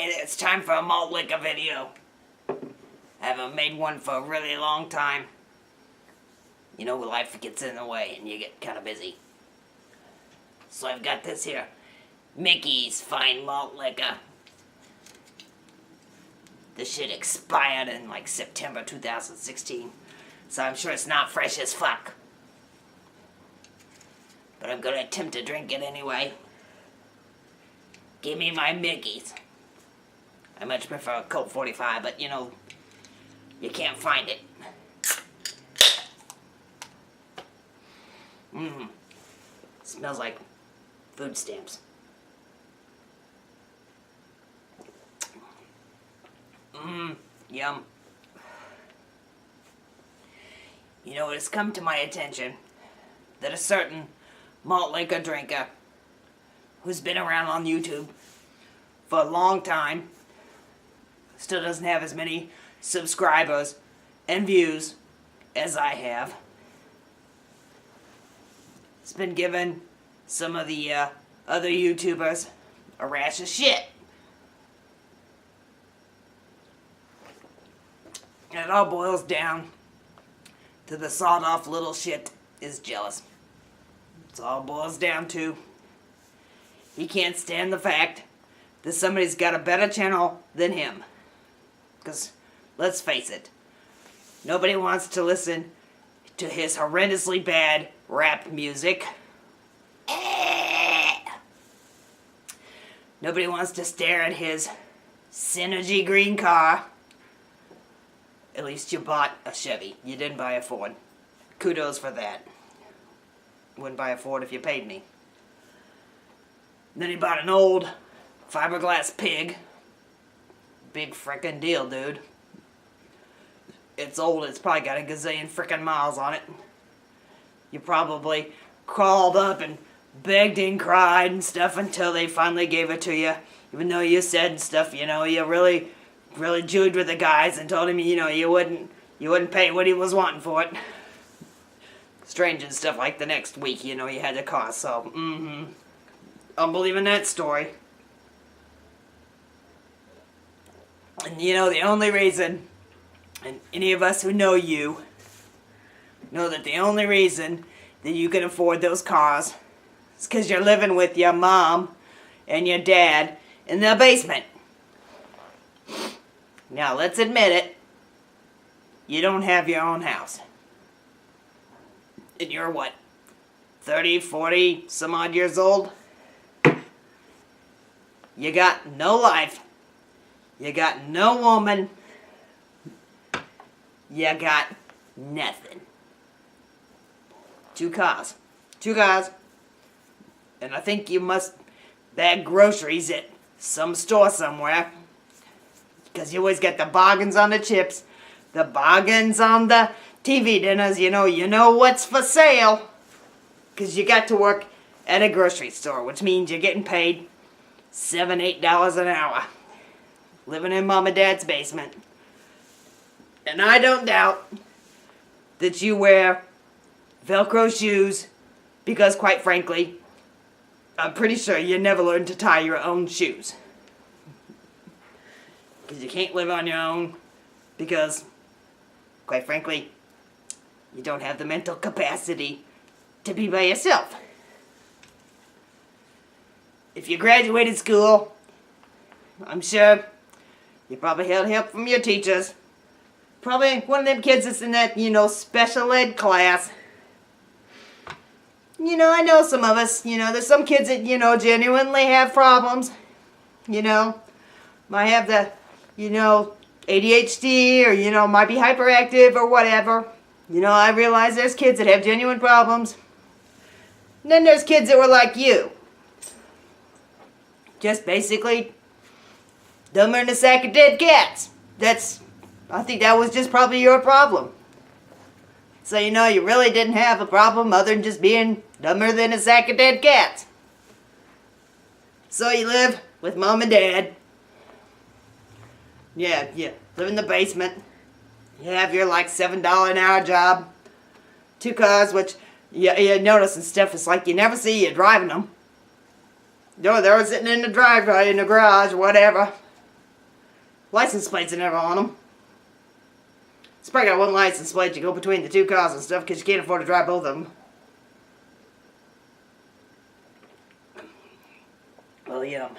Hey there, it's time for a malt liquor video. I haven't made one for a really long time. You know, life gets in the way and you get kind of busy. So I've got this here, Mickey's Fine Malt Liquor. This shit expired in like September 2016, so I'm sure it's not fresh as fuck. But I'm gonna attempt to drink it anyway. Give me my Mickey's. I much prefer a Colt 45, but you know, you can't find it. Smells like food stamps. Yum. You know, it's come to my attention that a certain malt liquor drinker who's been around on YouTube for a long time still doesn't have as many subscribers and views as I have. It's been giving some of the other YouTubers a rash of shit. And it all boils down to the sawed-off little shit is jealous. It's all it boils down to. He can't stand the fact that somebody's got a better channel than him. Because, let's face it, nobody wants to listen to his horrendously bad rap music. Nobody wants to stare at his Synergy green car. At least you bought a Chevy. You didn't buy a Ford. Kudos for that. Wouldn't buy a Ford if you paid me. Then he bought an old fiberglass pig. Big frickin' deal, dude. It's old. It's probably got a gazillion frickin' miles on it. You probably crawled up and begged and cried and stuff until they finally gave it to you. Even though you said stuff, you know, you really jewed with the guys and told him, you know, you wouldn't pay what he was wanting for it. Strange and stuff like the next week, you know, you had the cost, so, I'm believing that story. And you know, the only reason, and any of us who know you, know that the only reason that you can afford those cars is because you're living with your mom and your dad in the basement. Now, let's admit it, you don't have your own house. And you're what, 30, 40, some odd years old? You got no life. You got no woman. You got nothing. Two cars. And I think you must bag groceries at some store somewhere. Because you always get the bargains on the chips, the bargains on the TV dinners, you know what's for sale. Because you got to work at a grocery store, which means you're getting paid $7, $8 an hour. Living in mom and dad's basement. And I don't doubt that you wear Velcro shoes because, quite frankly, I'm pretty sure you never learned to tie your own shoes. Because you can't live on your own because, quite frankly, you don't have the mental capacity to be by yourself. If you graduated school, I'm sure you probably had help from your teachers. Probably one of them kids that's in that, you know, special ed class. You know, I know some of us, you know, there's some kids that, you know, genuinely have problems. You know, might have the, you know, ADHD or, you know, might be hyperactive or whatever. You know, I realize there's kids that have genuine problems. And then there's kids that were like you. Just basically dumber than a sack of dead cats. I think that was just probably your problem. So, you know, you really didn't have a problem other than just being dumber than a sack of dead cats. So you live with mom and dad. Yeah, you live in the basement. You have your, like, $7 an hour job. 2 cars, which you notice and stuff, it's like you never see you driving them. No, they were sitting in the driveway, in the garage, whatever. license plates are never on them. It's probably got one license plate to go between the two cars and stuff because you can't afford to drive both of them. Well, yeah.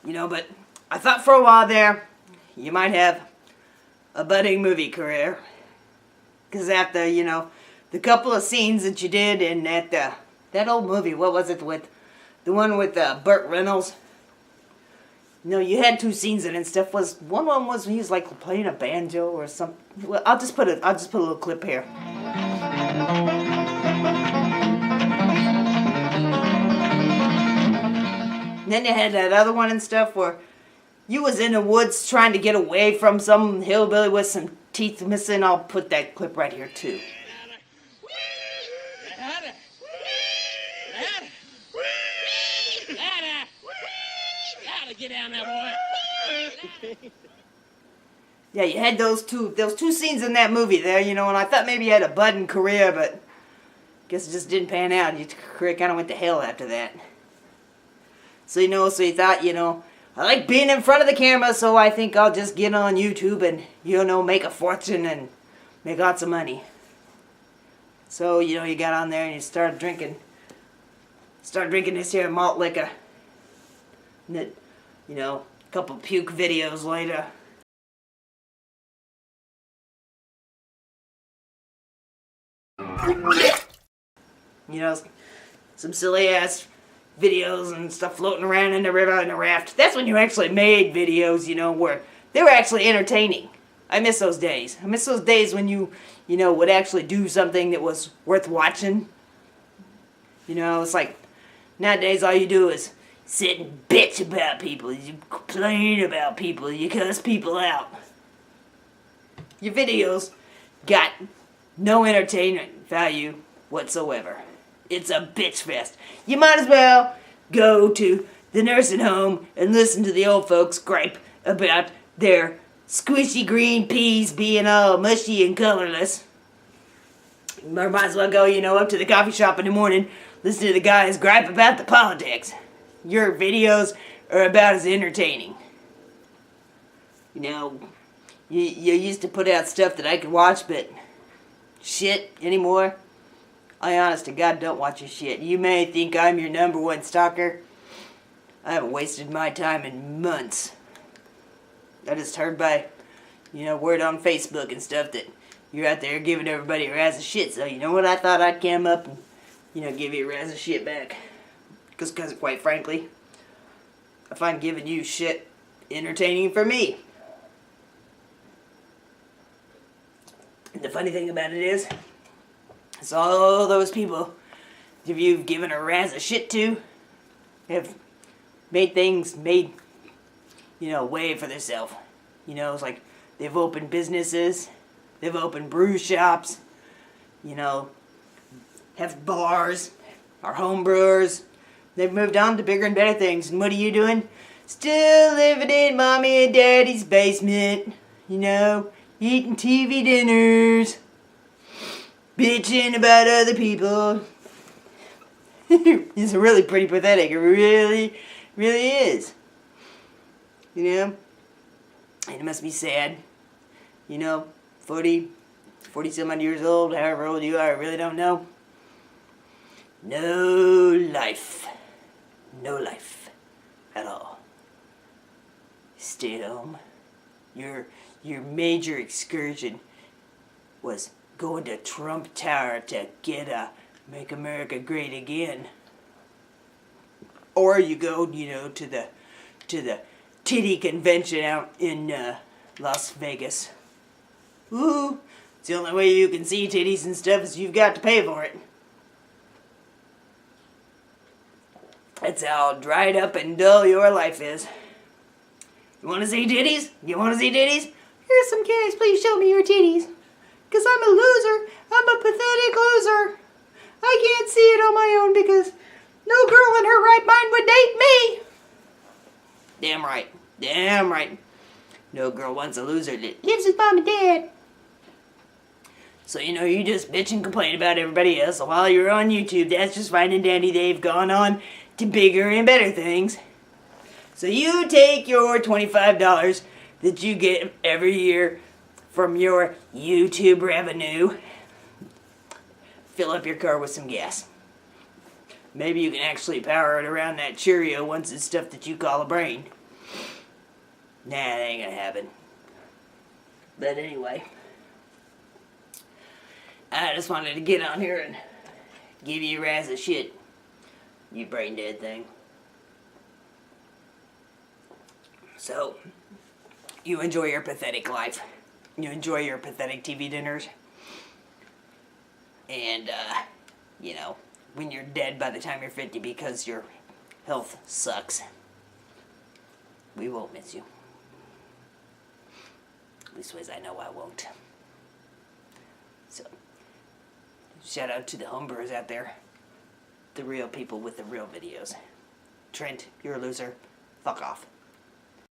You know, but I thought for a while there, you might have a budding movie career. Because after, you know, the couple of scenes that you did in that old movie, what was it with, the one with Burt Reynolds? You know, you had 2 scenes in it and stuff. One of them was he was like playing a banjo or something. Well, I'll just put a little clip here. And then you had that other one and stuff where you was in the woods trying to get away from some hillbilly with some teeth missing. I'll put that clip right here too. Get down there, boy. Yeah, you had those two scenes in that movie there, you know, and I thought maybe you had a budding career, but guess it just didn't pan out. Your career kind of went to hell after that. So, you know, so you thought, you know, I like being in front of the camera, so I think I'll just get on YouTube and, you know, make a fortune and make lots of money. So, you know, you got on there and you started drinking this here malt liquor. And it, you know, a couple puke videos later. You know, some silly ass videos and stuff floating around in the river in a raft. That's when you actually made videos, you know, where they were actually entertaining. I miss those days. I miss those days when you know, would actually do something that was worth watching. You know, it's like, nowadays all you do is sit and bitch about people, you complain about people, you cuss people out. Your videos got no entertainment value whatsoever. It's a bitch fest. You might as well go to the nursing home and listen to the old folks gripe about their squishy green peas being all mushy and colorless. Or might as well go, you know, up to the coffee shop in the morning, listen to the guys gripe about the politics. Your videos are about as entertaining. You know, you used to put out stuff that I could watch, but shit anymore. I honest to God don't watch your shit. You may think I'm your #1 stalker. I haven't wasted my time in months. I just heard by, you know, word on Facebook and stuff that you're out there giving everybody a razz of shit. So you know what, I thought I'd come up and, you know, give you a razz of shit back. Because quite frankly, I find giving you shit entertaining for me. And the funny thing about it is all those people that you've given a razz of shit to have made, you know, way for themselves. You know, it's like they've opened businesses, they've opened brew shops, you know, have bars, are home brewers. They've moved on to bigger and better things. And what are you doing? Still living in mommy and daddy's basement. You know, eating TV dinners. Bitching about other people. It's really pretty pathetic. It really, really is. You know? And it must be sad. You know, 40 some odd years old, however old you are, I really don't know. No life. No life at all. Stay at home. Your major excursion was going to Trump Tower to get a Make America Great Again. Or you go, you know, to the titty convention out in Las Vegas. Woo! It's the only way you can see titties and stuff is you've got to pay for it. That's how dried up and dull your life is. You want to see titties? You want to see titties? Here's some cash. Please show me your titties. Because I'm a loser. I'm a pathetic loser. I can't see it on my own because no girl in her right mind would date me. Damn right. Damn right. No girl wants a loser that lives with mom and dad. So, you know, you just bitch and complain about everybody else. So while you're on YouTube, that's just fine and dandy. They've gone on to bigger and better things. So you take your $25 that you get every year from your YouTube revenue, fill up your car with some gas. Maybe you can actually power it around that Cheerio once it's stuff that you call a brain. Nah, that ain't gonna happen. But anyway, I just wanted to get on here and give you a razz of shit, you brain dead thing. So, you enjoy your pathetic life. You enjoy your pathetic TV dinners. And, you know, when you're dead by the time you're 50 because your health sucks, we won't miss you. Leastways, I know I won't. So, shout out to the homebrewers out there. The real people with the real videos. Trent, you're a loser. Fuck off.